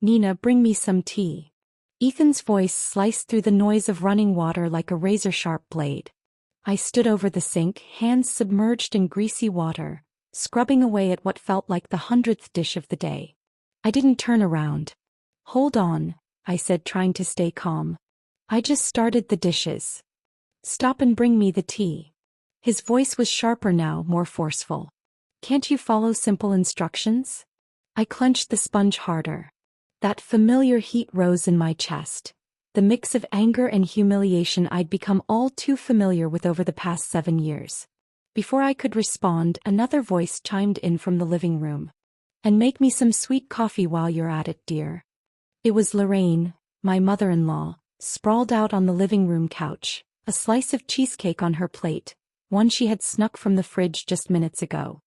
Nina, bring me some tea. Ethan's voice sliced through the noise of running water like a razor-sharp blade. I stood over the sink, hands submerged in greasy water, scrubbing away at what felt like the 100th dish of the day. I didn't turn around. Hold on, I said, trying to stay calm. I just started the dishes. Stop and bring me the tea. His voice was sharper now, more forceful. Can't you follow simple instructions? I clenched the sponge harder. That familiar heat rose in my chest, the mix of anger and humiliation I'd become all too familiar with over the past 7 years. Before I could respond, another voice chimed in from the living room. And make me some sweet coffee while you're at it, dear. It was Lorraine, my mother-in-law, sprawled out on the living room couch, a slice of cheesecake on her plate, one she had snuck from the fridge just minutes ago.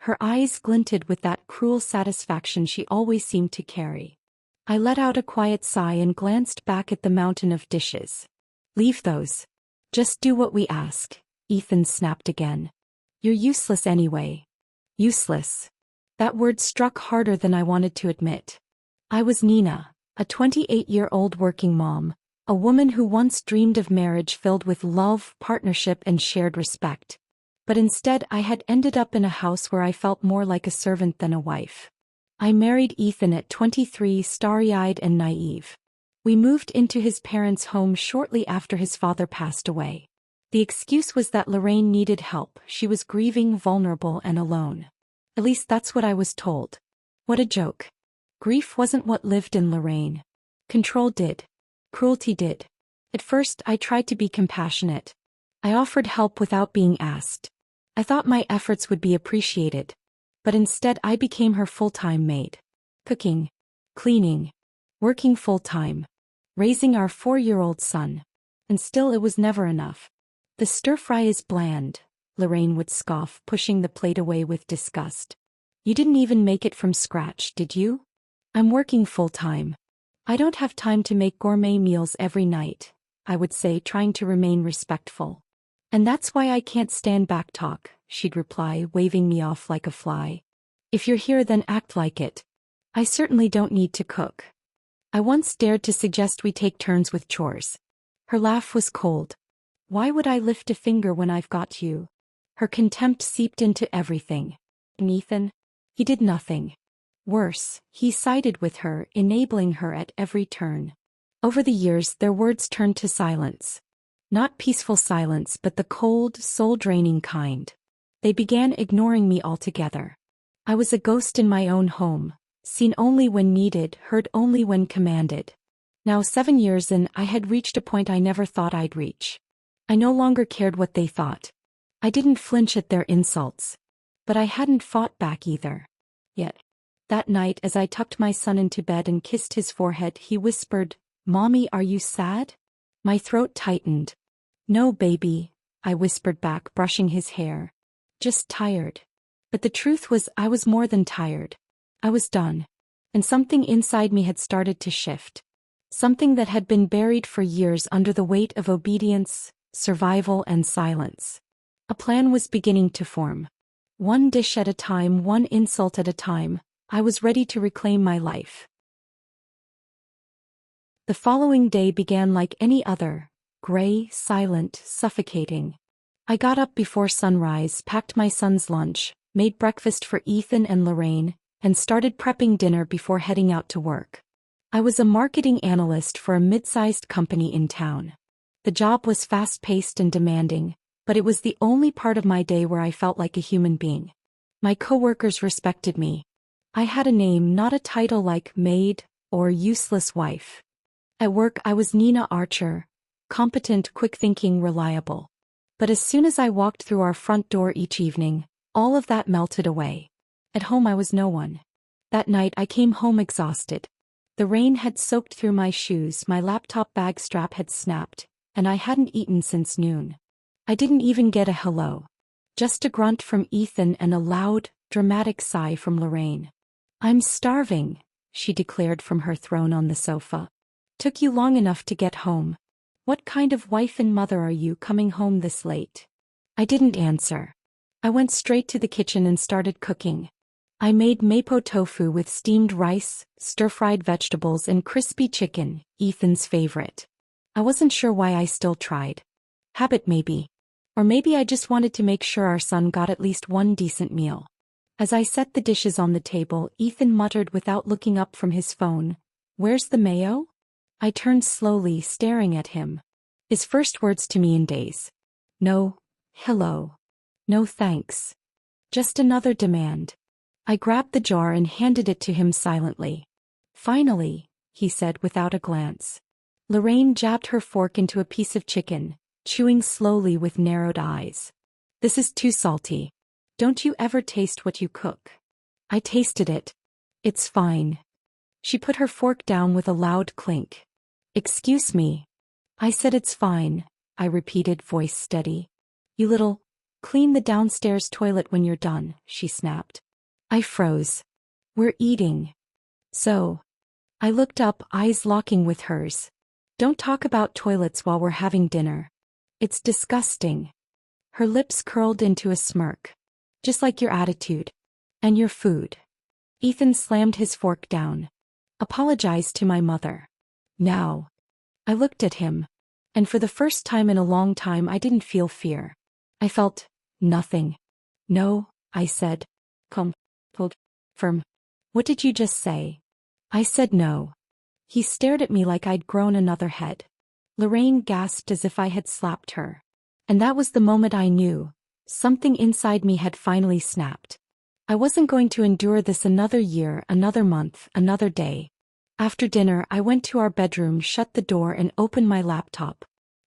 Her eyes glinted with that cruel satisfaction she always seemed to carry. I let out a quiet sigh and glanced back at the mountain of dishes. Leave those. Just do what we ask, Ethan snapped again. You're useless anyway. Useless. That word struck harder than I wanted to admit. I was Nina, a 28-year-old working mom, a woman who once dreamed of marriage filled with love, partnership, and shared respect. But instead I had ended up in a house where I felt more like a servant than a wife. I married Ethan at 23, starry-eyed and naive. We moved into his parents' home shortly after his father passed away. The excuse was that Lorraine needed help. She was grieving, vulnerable, and alone. At least that's what I was told. What a joke. Grief wasn't what lived in Lorraine. Control did. Cruelty did. At first, I tried to be compassionate. I offered help without being asked. I thought my efforts would be appreciated. But instead I became her full-time maid. Cooking, cleaning, working full-time, raising our 4-year-old son. And still it was never enough. The stir-fry is bland, Lorraine would scoff, pushing the plate away with disgust. You didn't even make it from scratch, did you? I'm working full-time. I don't have time to make gourmet meals every night, I would say, trying to remain respectful. And that's why I can't stand back talk, she'd reply, waving me off like a fly. If you're here, then act like it. I certainly don't need to cook. I once dared to suggest we take turns with chores. Her laugh was cold. Why would I lift a finger when I've got you? Her contempt seeped into everything. And Ethan? He did nothing. Worse, he sided with her, enabling her at every turn. Over the years, their words turned to silence. Not peaceful silence, but the cold, soul-draining kind. They began ignoring me altogether. I was a ghost in my own home, seen only when needed, heard only when commanded. Now 7 years in, I had reached a point I never thought I'd reach. I no longer cared what they thought. I didn't flinch at their insults. But I hadn't fought back either. Yet, that night as I tucked my son into bed and kissed his forehead, he whispered, "Mommy, are you sad?" My throat tightened. "No, baby," I whispered back, brushing his hair. "Just tired." But the truth was, I was more than tired. I was done. And something inside me had started to shift. Something that had been buried for years under the weight of obedience, survival, and silence. A plan was beginning to form. One dish at a time, one insult at a time, I was ready to reclaim my life. The following day began like any other. Gray, silent, suffocating. I got up before sunrise, packed my son's lunch, made breakfast for Ethan and Lorraine, and started prepping dinner before heading out to work. I was a marketing analyst for a mid-sized company in town. The job was fast-paced and demanding, but it was the only part of my day where I felt like a human being. My coworkers respected me. I had a name, not a title like maid or useless wife. At work I was Nina Archer. Competent, quick-thinking, reliable. But as soon as I walked through our front door each evening, all of that melted away. At home I was no one. That night I came home exhausted. The rain had soaked through my shoes, my laptop bag strap had snapped, and I hadn't eaten since noon. I didn't even get a hello. Just a grunt from Ethan and a loud, dramatic sigh from Lorraine. "I'm starving," she declared from her throne on the sofa. "Took you long enough to get home. What kind of wife and mother are you, coming home this late?" I didn't answer. I went straight to the kitchen and started cooking. I made mapo tofu with steamed rice, stir-fried vegetables and crispy chicken, Ethan's favorite. I wasn't sure why I still tried. Habit maybe. Or maybe I just wanted to make sure our son got at least one decent meal. As I set the dishes on the table, Ethan muttered without looking up from his phone, "Where's the mayo?" I turned slowly, staring at him. His first words to me in days. "No, hello. No thanks. Just another demand." I grabbed the jar and handed it to him silently. "Finally," he said without a glance. Lorraine jabbed her fork into a piece of chicken, chewing slowly with narrowed eyes. "This is too salty. Don't you ever taste what you cook?" I tasted it. "It's fine." She put her fork down with a loud clink. "Excuse me." I said it's fine, I repeated, voice steady. "You little, clean the downstairs toilet when you're done," she snapped. I froze. "We're eating." "So." I looked up, eyes locking with hers. "Don't talk about toilets while we're having dinner. It's disgusting." Her lips curled into a smirk. "Just like your attitude. And your food." Ethan slammed his fork down. "Apologize to my mother." "Now." I looked at him. And for the first time in a long time I didn't feel fear. I felt nothing. "No," I said. Firm. "What did you just say?" I said no. He stared at me like I'd grown another head. Lorraine gasped as if I had slapped her. And that was the moment I knew. Something inside me had finally snapped. I wasn't going to endure this another year, another month, another day. After dinner, I went to our bedroom, shut the door, and opened my laptop.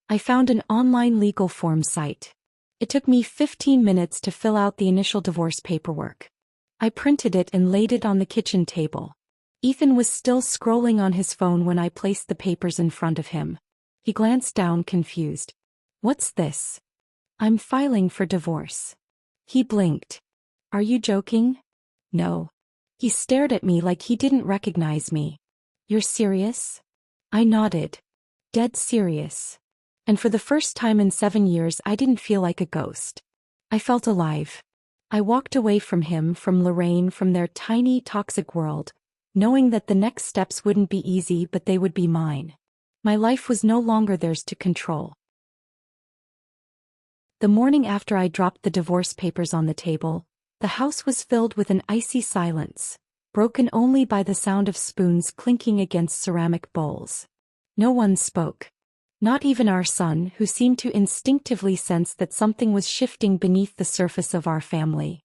I found an online legal form site. It took me 15 minutes to fill out the initial divorce paperwork. I printed it and laid it on the kitchen table. Ethan was still scrolling on his phone when I placed the papers in front of him. He glanced down, confused. "What's this?" "I'm filing for divorce." He blinked. "Are you joking?" "No." He stared at me like he didn't recognize me. "You're serious?" I nodded. Dead serious. And for the first time in 7 years I didn't feel like a ghost. I felt alive. I walked away from him, from Lorraine, from their tiny, toxic world, knowing that the next steps wouldn't be easy, but they would be mine. My life was no longer theirs to control. The morning after I dropped the divorce papers on the table, the house was filled with an icy silence, broken only by the sound of spoons clinking against ceramic bowls. No one spoke. Not even our son, who seemed to instinctively sense that something was shifting beneath the surface of our family.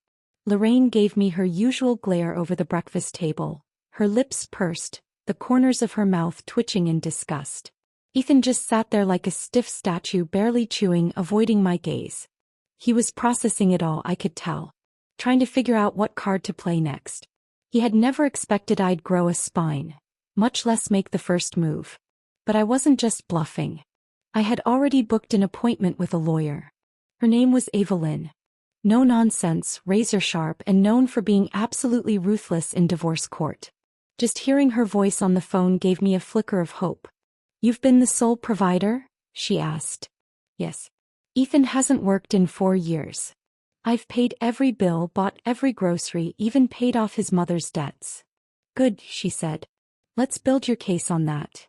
Lorraine gave me her usual glare over the breakfast table, her lips pursed, the corners of her mouth twitching in disgust. Ethan just sat there like a stiff statue, barely chewing, avoiding my gaze. He was processing it all, I could tell. Trying to figure out what card to play next. He had never expected I'd grow a spine, much less make the first move. But I wasn't just bluffing. I had already booked an appointment with a lawyer. Her name was Evelyn. No nonsense, razor sharp, and known for being absolutely ruthless in divorce court. Just hearing her voice on the phone gave me a flicker of hope. "You've been the sole provider?" she asked. "Yes." "Ethan hasn't worked in 4 years. I've paid every bill, bought every grocery, even paid off his mother's debts." "Good," she said. "Let's build your case on that."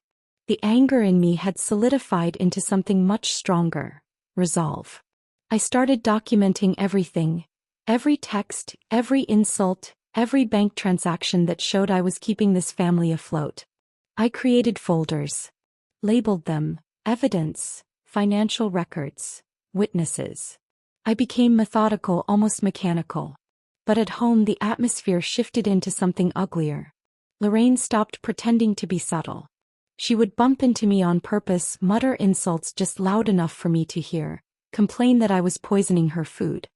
The anger in me had solidified into something much stronger. Resolve. I started documenting everything. Every text, every insult, every bank transaction that showed I was keeping this family afloat. I created folders. Labeled them, evidence, financial records, witnesses. I became methodical, almost mechanical. But at home the atmosphere shifted into something uglier. Lorraine stopped pretending to be subtle. She would bump into me on purpose, mutter insults just loud enough for me to hear, complain that I was poisoning her food.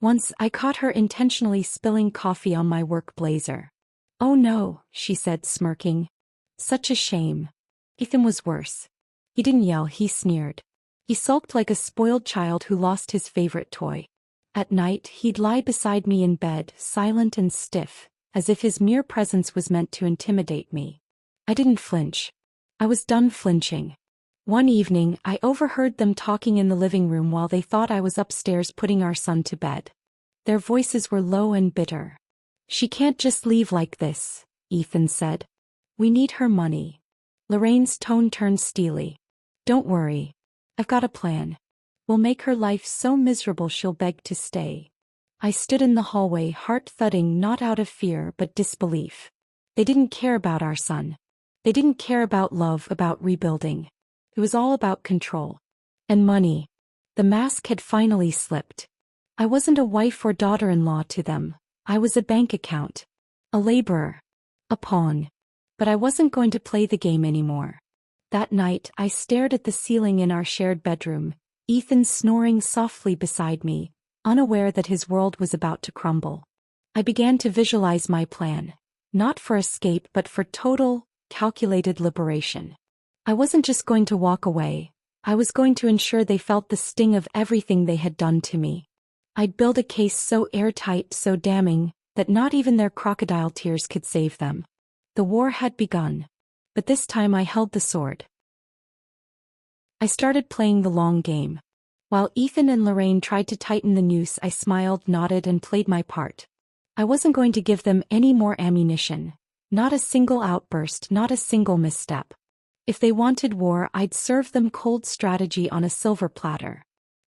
Once I caught her intentionally spilling coffee on my work blazer. "Oh no," she said, smirking. "Such a shame." Ethan was worse. He didn't yell, he sneered. He sulked like a spoiled child who lost his favorite toy. At night, he'd lie beside me in bed, silent and stiff, as if his mere presence was meant to intimidate me. I didn't flinch. I was done flinching. One evening, I overheard them talking in the living room while they thought I was upstairs putting our son to bed. Their voices were low and bitter. She can't just leave like this, Ethan said. We need her money. Lorraine's tone turned steely. Don't worry. I've got a plan. We'll make her life so miserable she'll beg to stay. I stood in the hallway, heart thudding, not out of fear but disbelief. They didn't care about our son. They didn't care about love, about rebuilding. It was all about control. And money. The mask had finally slipped. I wasn't a wife or daughter-in-law to them. I was a bank account. A laborer. A pawn. But I wasn't going to play the game anymore. That night, I stared at the ceiling in our shared bedroom, Ethan snoring softly beside me, unaware that his world was about to crumble. I began to visualize my plan, not for escape but for total, calculated liberation. I wasn't just going to walk away, I was going to ensure they felt the sting of everything they had done to me. I'd build a case so airtight, so damning, that not even their crocodile tears could save them. The war had begun. But this time I held the sword. I started playing the long game. While Ethan and Lorraine tried to tighten the noose, I smiled, nodded, and played my part. I wasn't going to give them any more ammunition. Not a single outburst, not a single misstep. If they wanted war, I'd serve them cold strategy on a silver platter.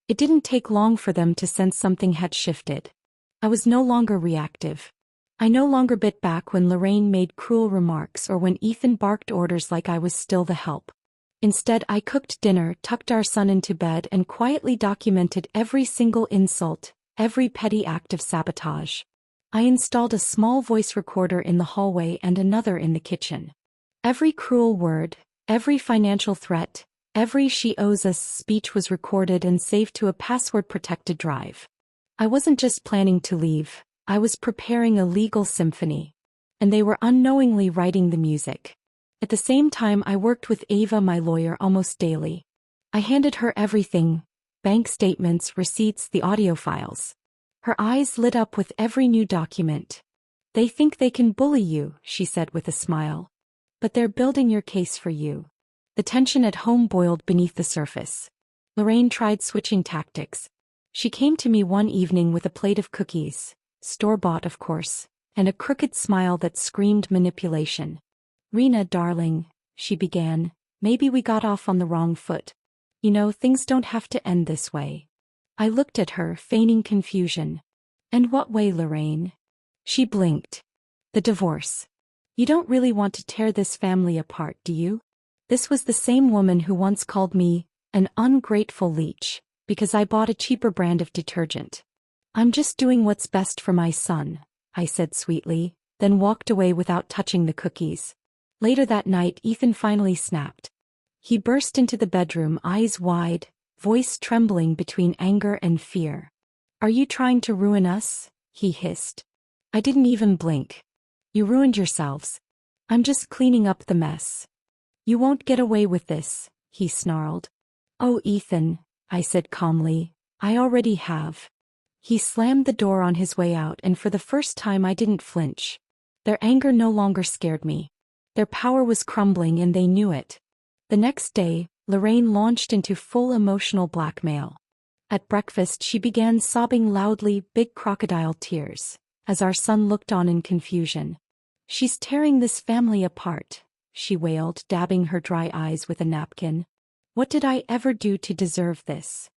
It didn't take long for them to sense something had shifted. I was no longer reactive. I no longer bit back when Lorraine made cruel remarks or when Ethan barked orders like I was still the help. Instead, I cooked dinner, tucked our son into bed, and quietly documented every single insult, every petty act of sabotage. I installed a small voice recorder in the hallway and another in the kitchen. Every cruel word, every financial threat, every "she owes us" speech was recorded and saved to a password-protected drive. I wasn't just planning to leave. I was preparing a legal symphony. And they were unknowingly writing the music. At the same time, I worked with Ava, my lawyer, almost daily. I handed her everything: bank statements, receipts, the audio files. Her eyes lit up with every new document. They think they can bully you, she said with a smile. But they're building your case for you. The tension at home boiled beneath the surface. Lorraine tried switching tactics. She came to me one evening with a plate of cookies. Store-bought, of course, and a crooked smile that screamed manipulation. "Rena, darling," she began, "maybe we got off on the wrong foot. You know, things don't have to end this way." I looked at her, feigning confusion. "And what way, Lorraine?" She blinked. "The divorce. You don't really want to tear this family apart, do you?" This was the same woman who once called me an ungrateful leech because I bought a cheaper brand of detergent. "I'm just doing what's best for my son," I said sweetly, then walked away without touching the cookies. Later that night, Ethan finally snapped. He burst into the bedroom, eyes wide, voice trembling between anger and fear. "Are you trying to ruin us?" he hissed. I didn't even blink. "You ruined yourselves. I'm just cleaning up the mess." "You won't get away with this," he snarled. "Oh, Ethan," I said calmly, "I already have." He slammed the door on his way out, and for the first time I didn't flinch. Their anger no longer scared me. Their power was crumbling and they knew it. The next day, Lorraine launched into full emotional blackmail. At breakfast she began sobbing loudly, big crocodile tears, as our son looked on in confusion. "She's tearing this family apart," she wailed, dabbing her dry eyes with a napkin. "What did I ever do to deserve this?"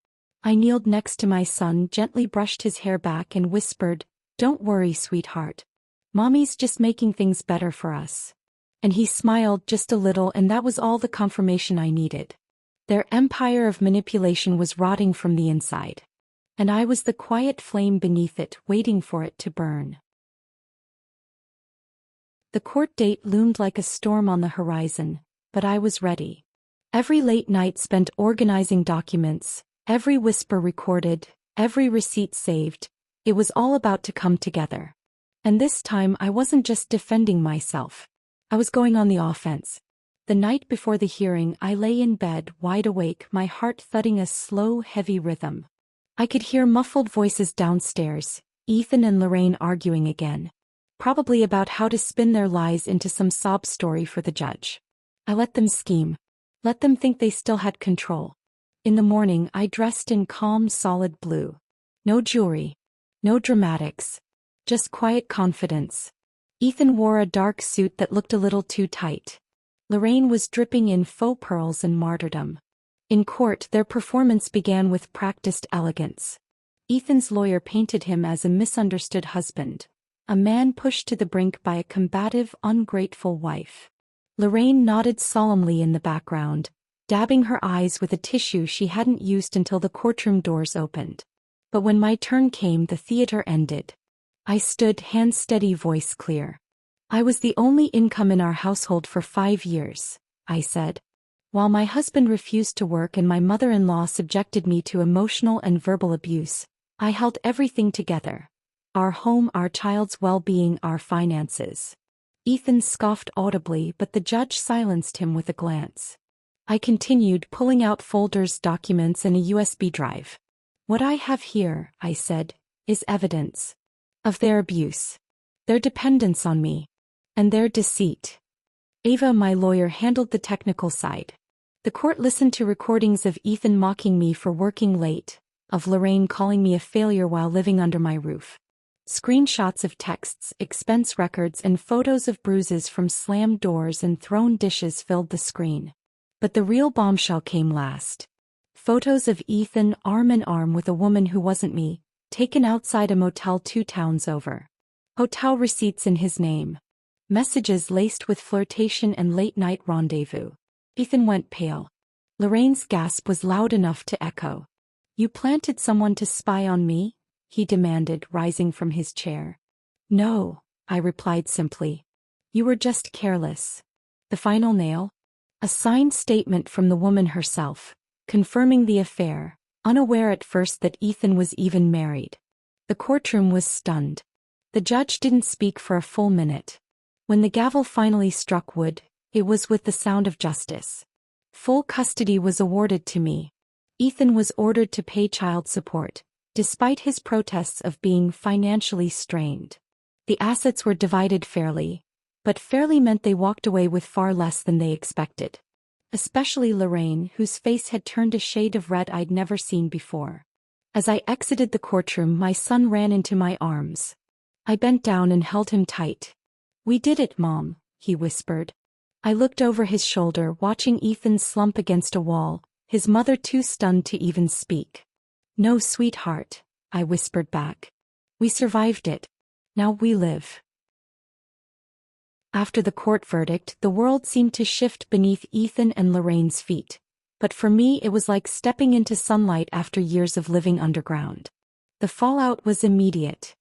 I kneeled next to my son, gently brushed his hair back and whispered, "Don't worry, sweetheart. Mommy's just making things better for us." And he smiled just a little, and that was all the confirmation I needed. Their empire of manipulation was rotting from the inside. And I was the quiet flame beneath it, waiting for it to burn. The court date loomed like a storm on the horizon, but I was ready. Every late night spent organizing documents, every whisper recorded, every receipt saved. It was all about to come together. And this time I wasn't just defending myself. I was going on the offense. The night before the hearing, I lay in bed, wide awake, my heart thudding a slow, heavy rhythm. I could hear muffled voices downstairs, Ethan and Lorraine arguing again. Probably about how to spin their lies into some sob story for the judge. I let them scheme. Let them think they still had control. In the morning, I dressed in calm, solid blue. No jewelry. No dramatics. Just quiet confidence. Ethan wore a dark suit that looked a little too tight. Lorraine was dripping in faux pearls and martyrdom. In court, their performance began with practiced elegance. Ethan's lawyer painted him as a misunderstood husband, a man pushed to the brink by a combative, ungrateful wife. Lorraine nodded solemnly in the background, dabbing her eyes with a tissue she hadn't used until the courtroom doors opened. But when my turn came, the theater ended. I stood, hands steady, voice clear. I was the only income in our household for 5 years, I said. While my husband refused to work and my mother-in-law subjected me to emotional and verbal abuse, I held everything together. Our home, our child's well-being, our finances. Ethan scoffed audibly, but the judge silenced him with a glance. I continued, pulling out folders, documents, and a USB drive. What I have here, I said, is evidence of their abuse, their dependence on me, and their deceit. Ava, my lawyer, handled the technical side. The court listened to recordings of Ethan mocking me for working late, of Lorraine calling me a failure while living under my roof. Screenshots of texts, expense records, and photos of bruises from slammed doors and thrown dishes filled the screen. But the real bombshell came last. Photos of Ethan arm in arm with a woman who wasn't me, taken outside a motel 2 towns over. Hotel receipts in his name. Messages laced with flirtation and late-night rendezvous. Ethan went pale. Lorraine's gasp was loud enough to echo. You planted someone to spy on me? He demanded, rising from his chair. No, I replied simply. You were just careless. The final nail? A signed statement from the woman herself, confirming the affair, unaware at first that Ethan was even married. The courtroom was stunned. The judge didn't speak for a full minute. When the gavel finally struck wood, it was with the sound of justice. Full custody was awarded to me. Ethan was ordered to pay child support, despite his protests of being financially strained. The assets were divided fairly, but fairly meant they walked away with far less than they expected. Especially Lorraine, whose face had turned a shade of red I'd never seen before. As I exited the courtroom, my son ran into my arms. I bent down and held him tight. We did it, Mom, he whispered. I looked over his shoulder, watching Ethan slump against a wall, his mother too stunned to even speak. No, sweetheart, I whispered back. We survived it. Now we live. After the court verdict, the world seemed to shift beneath Ethan and Lorraine's feet. But for me, it was like stepping into sunlight after years of living underground. The fallout was immediate.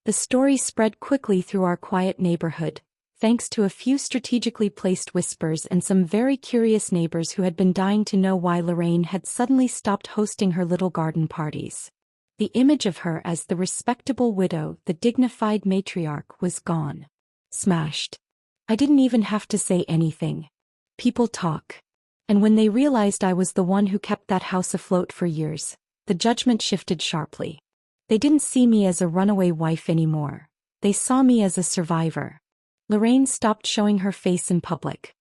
The story spread quickly through our quiet neighborhood, thanks to a few strategically placed whispers and some very curious neighbors who had been dying to know why Lorraine had suddenly stopped hosting her little garden parties. The image of her as the respectable widow, the dignified matriarch, was gone. Smashed. I didn't even have to say anything. People talk. And when they realized I was the one who kept that house afloat for years, the judgment shifted sharply. They didn't see me as a runaway wife anymore. They saw me as a survivor. Lorraine stopped showing her face in public.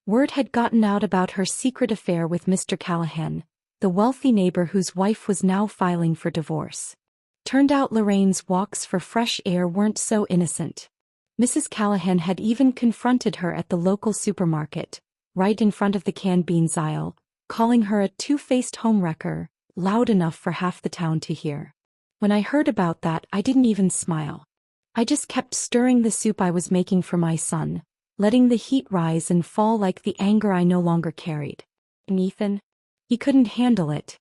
Word had gotten out about her secret affair with Mr. Callahan, the wealthy neighbor whose wife was now filing for divorce. Turned out Lorraine's walks for fresh air weren't so innocent. Mrs. Callahan had even confronted her at the local supermarket, right in front of the canned beans aisle, calling her a two-faced homewrecker, loud enough for half the town to hear. When I heard about that, I didn't even smile. I just kept stirring the soup I was making for my son, letting the heat rise and fall like the anger I no longer carried. And Ethan? He couldn't handle it.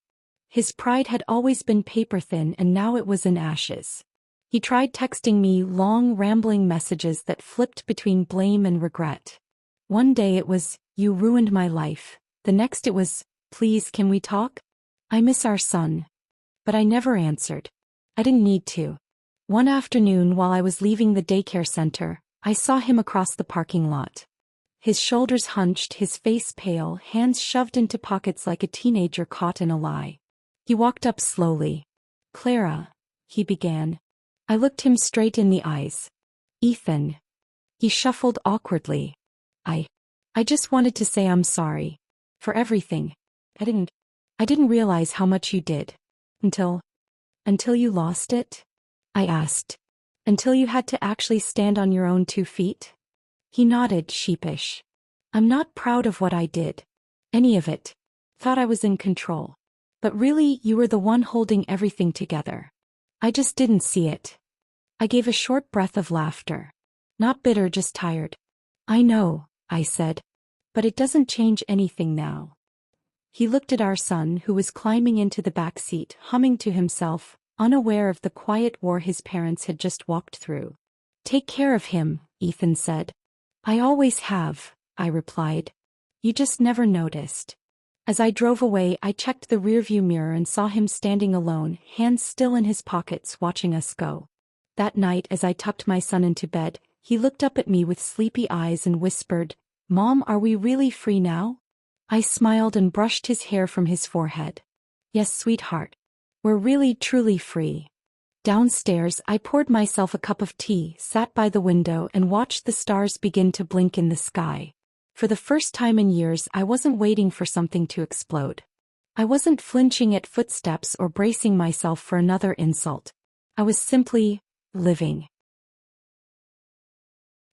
His pride had always been paper-thin and now it was in ashes. He tried texting me long, rambling messages that flipped between blame and regret. One day it was, "You ruined my life." The next it was, "Please, can we talk? I miss our son." But I never answered. I didn't need to. One afternoon while I was leaving the daycare center, I saw him across the parking lot. His shoulders hunched, his face pale, hands shoved into pockets like a teenager caught in a lie. He walked up slowly. "Clara," he began. I looked him straight in the eyes. "Ethan." He shuffled awkwardly. I just wanted to say I'm sorry. For everything. I didn't realize how much you did. Until you lost it?" I asked. Until you had to actually stand on your own 2 feet? He nodded, sheepish. I'm not proud of what I did. Any of it. Thought I was in control. But really, you were the one holding everything together. I just didn't see it. I gave a short breath of laughter. Not bitter, just tired. I know, I said. But it doesn't change anything now. He looked at our son, who was climbing into the back seat, humming to himself, unaware of the quiet war his parents had just walked through. Take care of him, Ethan said. I always have, I replied. You just never noticed. As I drove away, I checked the rearview mirror and saw him standing alone, hands still in his pockets, watching us go. That night, as I tucked my son into bed, he looked up at me with sleepy eyes and whispered, Mom, are we really free now? I smiled and brushed his hair from his forehead. Yes, sweetheart. We're really, truly free. Downstairs, I poured myself a cup of tea, sat by the window, and watched the stars begin to blink in the sky. For the first time in years, I wasn't waiting for something to explode. I wasn't flinching at footsteps or bracing myself for another insult. I was simply living.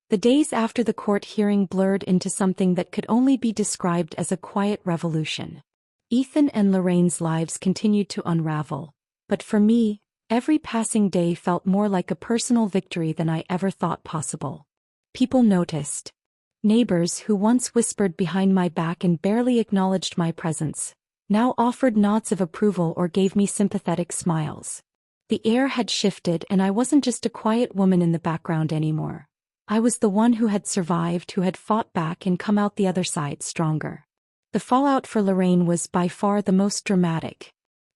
The days after the court hearing blurred into something that could only be described as a quiet revolution. Ethan and Lorraine's lives continued to unravel, but for me, every passing day felt more like a personal victory than I ever thought possible. People noticed. Neighbors who once whispered behind my back and barely acknowledged my presence, now offered nods of approval or gave me sympathetic smiles. The air had shifted, and I wasn't just a quiet woman in the background anymore. I was the one who had survived, who had fought back and come out the other side stronger. The fallout for Lorraine was by far the most dramatic.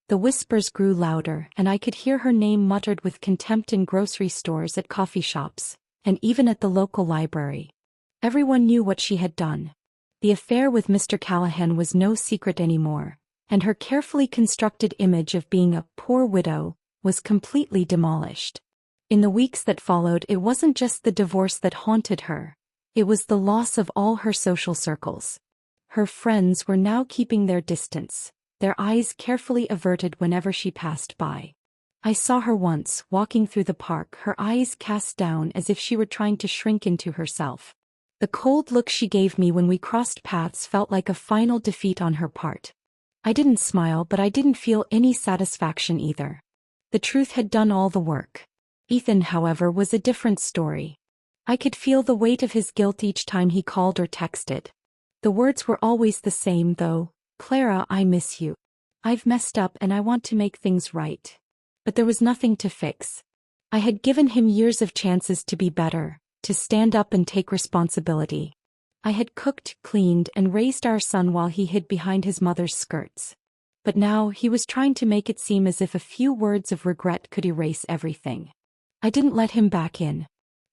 The whispers grew louder, and I could hear her name muttered with contempt in grocery stores, at coffee shops, and even at the local library. Everyone knew what she had done. The affair with Mr. Callahan was no secret anymore, and her carefully constructed image of being a poor widow was completely demolished. In the weeks that followed, it wasn't just the divorce that haunted her. It was the loss of all her social circles. Her friends were now keeping their distance, their eyes carefully averted whenever she passed by. I saw her once, walking through the park, her eyes cast down as if she were trying to shrink into herself. The cold look she gave me when we crossed paths felt like a final defeat on her part. I didn't smile, but I didn't feel any satisfaction either. The truth had done all the work. Ethan, however, was a different story. I could feel the weight of his guilt each time he called or texted. The words were always the same, though. Clara, I miss you. I've messed up and I want to make things right. But there was nothing to fix. I had given him years of chances to be better, to stand up and take responsibility. I had cooked, cleaned, and raised our son while he hid behind his mother's skirts. But now he was trying to make it seem as if a few words of regret could erase everything. I didn't let him back in.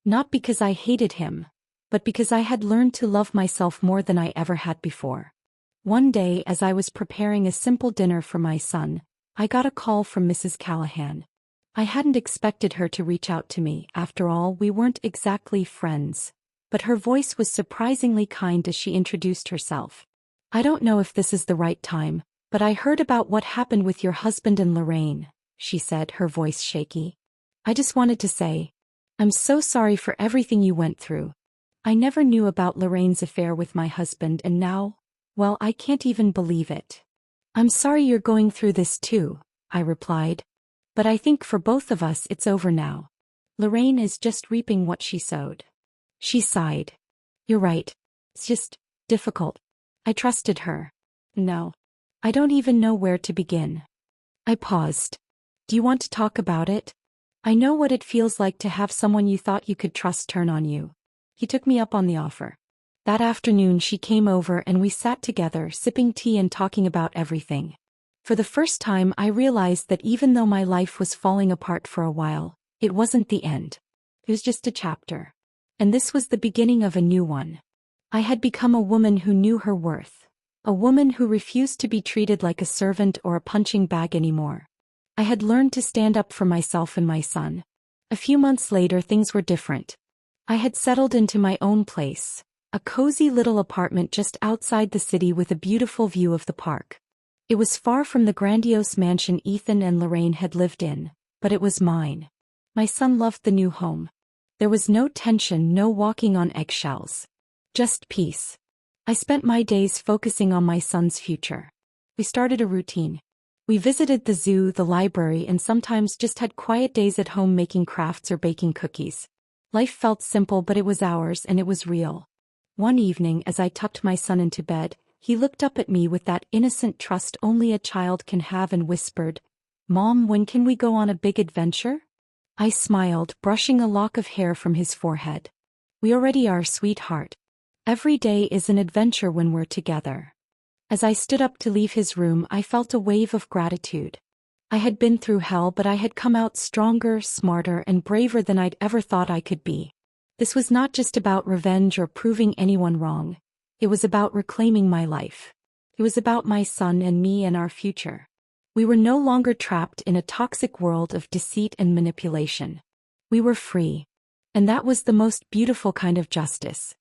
Not because I hated him, but because I had learned to love myself more than I ever had before. One day, as I was preparing a simple dinner for my son, I got a call from Mrs. Callahan. I hadn't expected her to reach out to me. After all, we weren't exactly friends. But her voice was surprisingly kind as she introduced herself. I don't know if this is the right time, but I heard about what happened with your husband and Lorraine, she said, her voice shaky. I just wanted to say, I'm so sorry for everything you went through. I never knew about Lorraine's affair with my husband, and now, well, I can't even believe it. I'm sorry you're going through this too, I replied. But I think for both of us it's over now. Lorraine is just reaping what she sowed. She sighed. You're right. It's just difficult. I trusted her. No. I don't even know where to begin. I paused. Do you want to talk about it? I know what it feels like to have someone you thought you could trust turn on you. He took me up on the offer. That afternoon she came over and we sat together, sipping tea and talking about everything. For the first time I realized that even though my life was falling apart for a while, it wasn't the end. It was just a chapter. And this was the beginning of a new one. I had become a woman who knew her worth. A woman who refused to be treated like a servant or a punching bag anymore. I had learned to stand up for myself and my son. A few months later things were different. I had settled into my own place, a cozy little apartment just outside the city with a beautiful view of the park. It was far from the grandiose mansion Ethan and Lorraine had lived in, but it was mine. My son loved the new home. There was no tension, no walking on eggshells. Just peace. I spent my days focusing on my son's future. We started a routine. We visited the zoo, the library, and sometimes just had quiet days at home making crafts or baking cookies. Life felt simple, but it was ours and it was real. One evening, as I tucked my son into bed, he looked up at me with that innocent trust only a child can have and whispered, "Mom, when can we go on a big adventure?" I smiled, brushing a lock of hair from his forehead. "We already are, sweetheart. Every day is an adventure when we're together." As I stood up to leave his room, I felt a wave of gratitude. I had been through hell, but I had come out stronger, smarter, and braver than I'd ever thought I could be. This was not just about revenge or proving anyone wrong. It was about reclaiming my life. It was about my son and me and our future. We were no longer trapped in a toxic world of deceit and manipulation. We were free. And that was the most beautiful kind of justice.